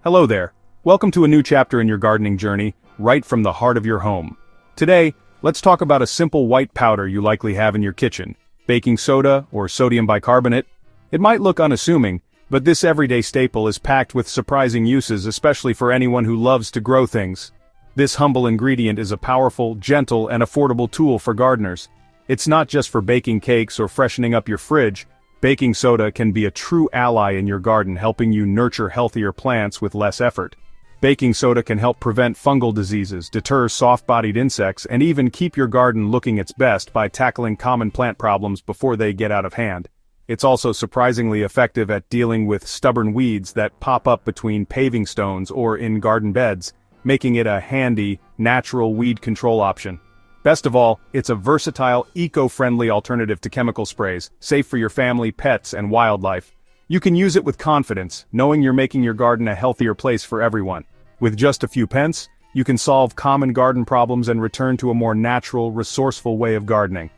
Hello there. Welcome to a new chapter in your gardening journey, right from the heart of your home. Today, let's talk about a simple white powder you likely have in your kitchen, baking soda or sodium bicarbonate. It might look unassuming, but this everyday staple is packed with surprising uses, especially for anyone who loves to grow things. This humble ingredient is a powerful, gentle, and affordable tool for gardeners. It's not just for baking cakes or freshening up your fridge. Baking soda can be a true ally in your garden, helping you nurture healthier plants with less effort. Baking soda can help prevent fungal diseases, deter soft-bodied insects, and even keep your garden looking its best by tackling common plant problems before they get out of hand. It's also surprisingly effective at dealing with stubborn weeds that pop up between paving stones or in garden beds, making it a handy, natural weed control option. Best of all, it's a versatile, eco-friendly alternative to chemical sprays, safe for your family, pets, and wildlife. You can use it with confidence, knowing you're making your garden a healthier place for everyone. With just a few pence, you can solve common garden problems and return to a more natural, resourceful way of gardening.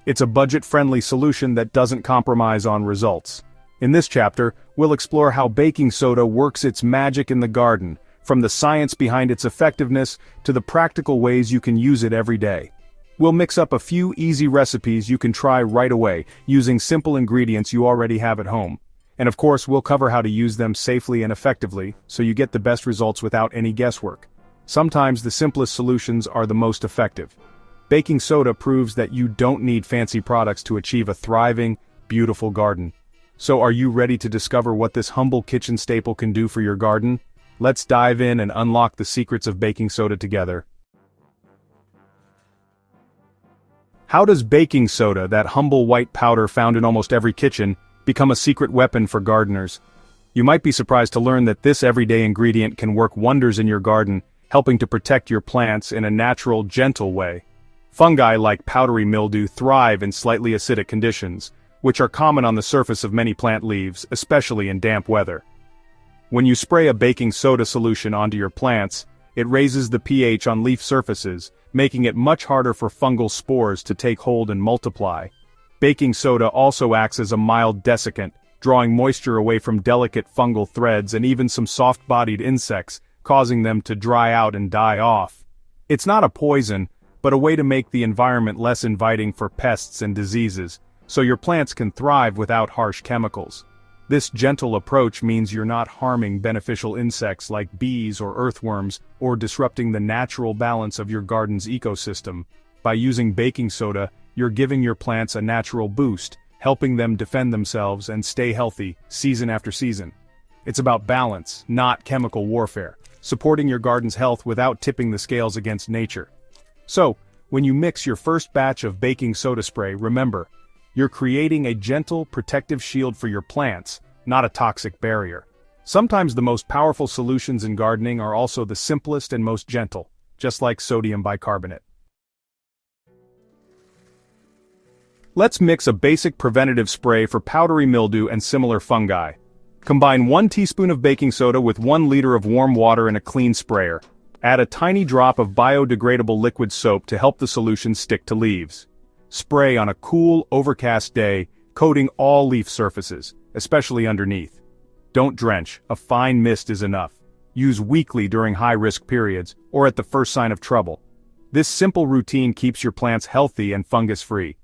It's a budget-friendly solution that doesn't compromise on results. In this chapter, we'll explore how baking soda works its magic in the garden, from the science behind its effectiveness to the practical ways you can use it every day. We'll mix up a few easy recipes you can try right away, using simple ingredients you already have at home. And of course, we'll cover how to use them safely and effectively, so you get the best results without any guesswork. Sometimes the simplest solutions are the most effective. Baking soda proves that you don't need fancy products to achieve a thriving, beautiful garden. So are you ready to discover what this humble kitchen staple can do for your garden? Let's dive in and unlock the secrets of baking soda together. How does baking soda, that humble white powder found in almost every kitchen, become a secret weapon for gardeners? You might be surprised to learn that this everyday ingredient can work wonders in your garden, helping to protect your plants in a natural, gentle way. Fungi like powdery mildew thrive in slightly acidic conditions, which are common on the surface of many plant leaves, especially in damp weather. When you spray a baking soda solution onto your plants, it raises the pH on leaf surfaces, making it much harder for fungal spores to take hold and multiply. Baking soda also acts as a mild desiccant, drawing moisture away from delicate fungal threads and even some soft-bodied insects, causing them to dry out and die off. It's not a poison, but a way to make the environment less inviting for pests and diseases, so your plants can thrive without harsh chemicals. This gentle approach means you're not harming beneficial insects like bees or earthworms, or disrupting the natural balance of your garden's ecosystem. By using baking soda, you're giving your plants a natural boost, helping them defend themselves and stay healthy, season after season. It's about balance, not chemical warfare, supporting your garden's health without tipping the scales against nature. So, when you mix your first batch of baking soda spray, remember, you're creating a gentle, protective shield for your plants, not a toxic barrier. Sometimes the most powerful solutions in gardening are also the simplest and most gentle, just like sodium bicarbonate. Let's mix a basic preventative spray for powdery mildew and similar fungi. Combine 1 teaspoon of baking soda with 1 liter of warm water in a clean sprayer. Add a tiny drop of biodegradable liquid soap to help the solution stick to leaves. Spray on a cool, overcast day, coating all leaf surfaces, especially underneath. Don't drench, a fine mist is enough. Use weekly during high-risk periods, or at the first sign of trouble. This simple routine keeps your plants healthy and fungus-free.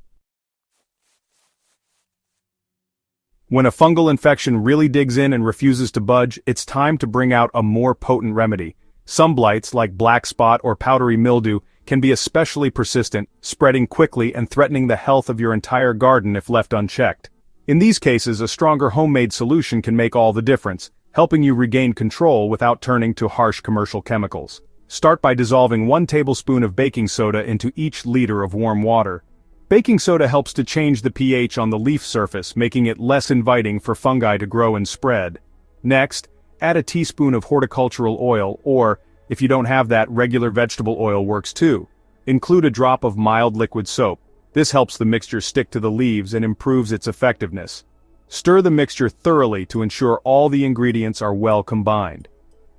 When a fungal infection really digs in and refuses to budge, it's time to bring out a more potent remedy. Some blights, like black spot or powdery mildew, can be especially persistent, spreading quickly and threatening the health of your entire garden if left unchecked. In these cases, a stronger homemade solution can make all the difference, helping you regain control without turning to harsh commercial chemicals. Start by dissolving 1 tablespoon of baking soda into each liter of warm water. Baking soda helps to change the pH on the leaf surface, making it less inviting for fungi to grow and spread. Next, add a teaspoon of horticultural oil, or, if you don't have that, regular vegetable oil works too. Include a drop of mild liquid soap. This helps the mixture stick to the leaves and improves its effectiveness. Stir the mixture thoroughly to ensure all the ingredients are well combined.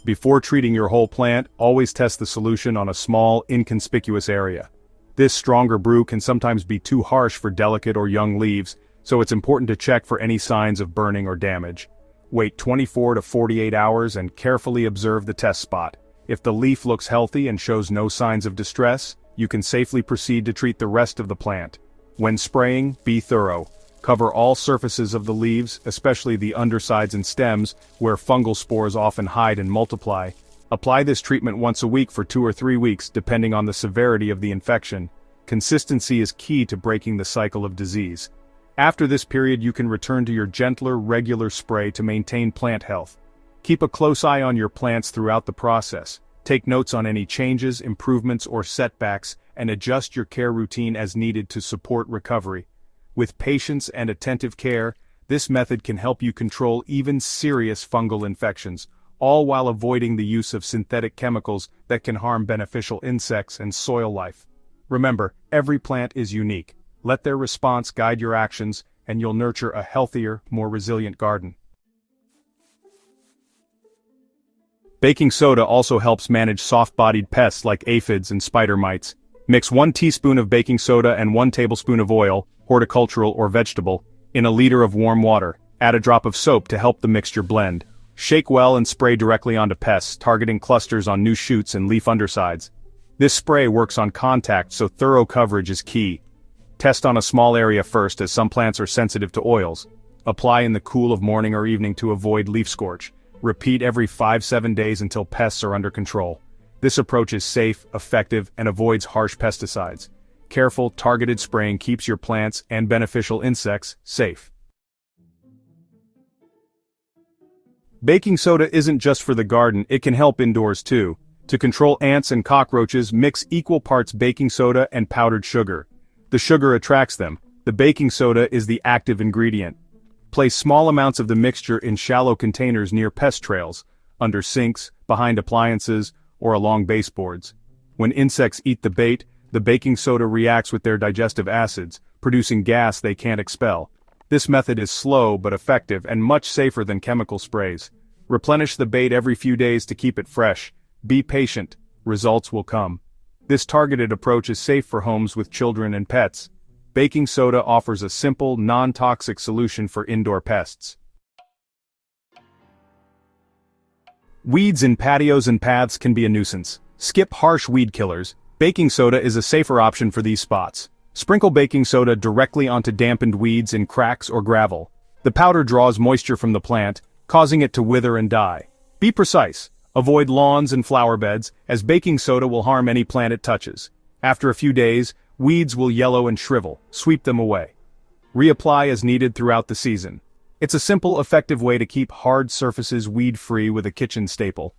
Before treating your whole plant, always test the solution on a small, inconspicuous area. This stronger brew can sometimes be too harsh for delicate or young leaves, so it's important to check for any signs of burning or damage. Wait 24 to 48 hours and carefully observe the test spot. If the leaf looks healthy and shows no signs of distress, you can safely proceed to treat the rest of the plant. When spraying, be thorough. Cover all surfaces of the leaves, especially the undersides and stems, where fungal spores often hide and multiply. Apply this treatment once a week for 2 or 3 weeks, depending on the severity of the infection. Consistency is key to breaking the cycle of disease. After this period, you can return to your gentler, regular spray to maintain plant health. Keep a close eye on your plants throughout the process. Take notes on any changes, improvements, or setbacks, and adjust your care routine as needed to support recovery. With patience and attentive care, this method can help you control even serious fungal infections, all while avoiding the use of synthetic chemicals that can harm beneficial insects and soil life. Remember, every plant is unique. Let their response guide your actions, and you'll nurture a healthier, more resilient garden. Baking soda also helps manage soft-bodied pests like aphids and spider mites. Mix 1 teaspoon of baking soda and 1 tablespoon of oil, horticultural or vegetable, in a liter of warm water. Add a drop of soap to help the mixture blend. Shake well and spray directly onto pests, targeting clusters on new shoots and leaf undersides. This spray works on contact, so thorough coverage is key. Test on a small area first, as some plants are sensitive to oils. Apply in the cool of morning or evening to avoid leaf scorch. Repeat every 5-7 days until pests are under control. This approach is safe, effective, and avoids harsh pesticides. Careful, targeted spraying keeps your plants and beneficial insects safe. Baking soda isn't just for the garden, it can help indoors too. To control ants and cockroaches, mix equal parts baking soda and powdered sugar. The sugar attracts them. The baking soda is the active ingredient. Place small amounts of the mixture in shallow containers near pest trails, under sinks, behind appliances, or along baseboards. When insects eat the bait, the baking soda reacts with their digestive acids, producing gas they can't expel. This method is slow but effective and much safer than chemical sprays. Replenish the bait every few days to keep it fresh. Be patient, results will come. This targeted approach is safe for homes with children and pets. Baking soda offers a simple, non-toxic solution for indoor pests. Weeds in patios and paths can be a nuisance. Skip harsh weed killers. Baking soda is a safer option for these spots. Sprinkle baking soda directly onto dampened weeds in cracks or gravel. The powder draws moisture from the plant, causing it to wither and die. Be precise. Avoid lawns and flower beds, as baking soda will harm any plant it touches. After a few days, weeds will yellow and shrivel. Sweep them away. Reapply as needed throughout the season. It's a simple, effective way to keep hard surfaces weed-free with a kitchen staple.